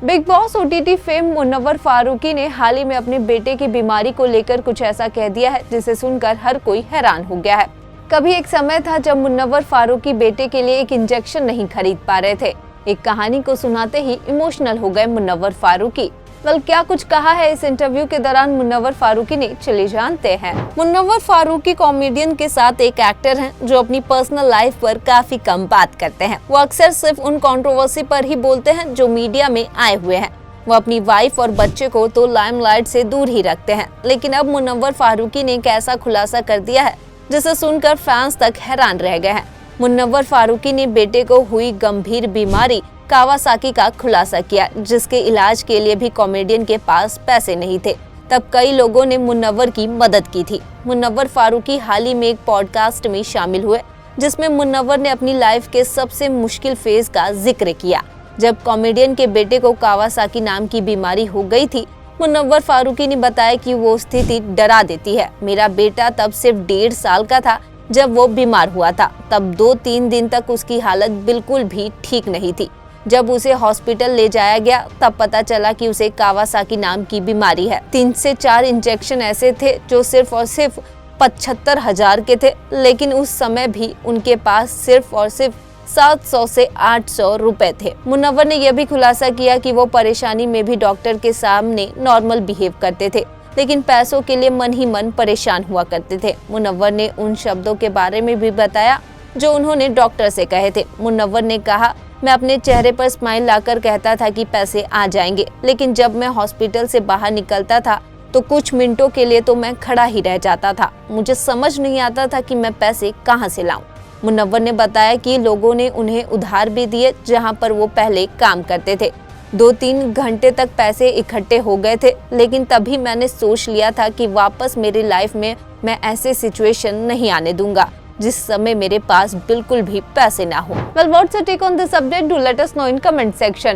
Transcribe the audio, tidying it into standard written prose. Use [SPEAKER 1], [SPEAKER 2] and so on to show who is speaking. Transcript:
[SPEAKER 1] Big Boss OTT fame Munawar Faruqui ने हाल ही में अपने बेटे की बीमारी को लेकर कुछ ऐसा कह दिया है जिसे सुनकर हर कोई हैरान हो गया है। कभी एक समय था जब मुनव्वर फारूकी बेटे के लिए एक इंजेक्शन नहीं खरीद पा रहे थे। एक कहानी को सुनाते ही इमोशनल हो गए मुनव्वर फारूकी। क्या कुछ कहा है इस इंटरव्यू के दौरान मुनव्वर फारूकी ने, चलिए जानते हैं। मुनव्वर फारूकी कॉमेडियन के साथ एक एक्टर हैं जो अपनी पर्सनल लाइफ पर काफी कम बात करते हैं। वो अक्सर सिर्फ उन कंट्रोवर्सी पर ही बोलते हैं जो मीडिया में आए हुए हैं। वो अपनी वाइफ और बच्चे को तो लाइमलाइट से दूर ही रखते हैं, लेकिन अब मुनव्वर फारूकी ने एक ऐसा खुलासा कर दिया है जिसे सुनकर फैंस तक हैरान रह गए हैं। मुनव्वर फारूकी ने बेटे को हुई गंभीर बीमारी कावासाकी का खुलासा किया, जिसके इलाज के लिए भी कॉमेडियन के पास पैसे नहीं थे। तब कई लोगों ने मुनव्वर की मदद की थी। मुनव्वर फारूकी हाल ही में एक पॉडकास्ट में शामिल हुए, जिसमें मुनव्वर ने अपनी लाइफ के सबसे मुश्किल फेज का जिक्र किया। जब कॉमेडियन के बेटे को कावासाकी नाम की बीमारी हो गई थी, मुनव्वर फारूकी ने बताया कि वो स्थिति डरा देती है। मेरा बेटा तब सिर्फ 1.5 साल का था जब वो बीमार हुआ था। तब 2-3 दिन तक उसकी हालत बिल्कुल भी ठीक नहीं थी। जब उसे हॉस्पिटल ले जाया गया तब पता चला कि उसे कावासाकी नाम की बीमारी है। 3 से 4 इंजेक्शन ऐसे थे जो सिर्फ और सिर्फ 75,000 के थे, लेकिन उस समय भी उनके पास सिर्फ और सिर्फ 700 से 800 रुपए थे। मुनव्वर ने यह भी खुलासा किया कि वो परेशानी में भी डॉक्टर के सामने नॉर्मल बिहेव करते थे, लेकिन पैसों के लिए मन ही मन परेशान हुआ करते थे। मुनव्वर ने उन शब्दों के बारे में भी बताया जो उन्होंने डॉक्टर से कहे थे। मुनव्वर ने कहा, मैं अपने चेहरे पर स्माइल लाकर कहता था कि पैसे आ जाएंगे, लेकिन जब मैं हॉस्पिटल से बाहर निकलता था तो कुछ मिनटों के लिए तो मैं खड़ा ही रह जाता था। मुझे समझ नहीं आता था कि मैं पैसे कहां से लाऊं। मुनव्वर ने बताया कि लोगों ने उन्हें उधार भी दिए जहां पर वो पहले काम करते थे। 2-3 घंटे तक पैसे इकट्ठे हो गए थे, लेकिन तभी मैंने सोच लिया था कि वापस मेरी लाइफ में मैं ऐसे सिचुएशन नहीं आने दूंगा जिस समय मेरे पास बिल्कुल भी पैसे ना हो। Well, what's your take on this update? Do let us know in comment section.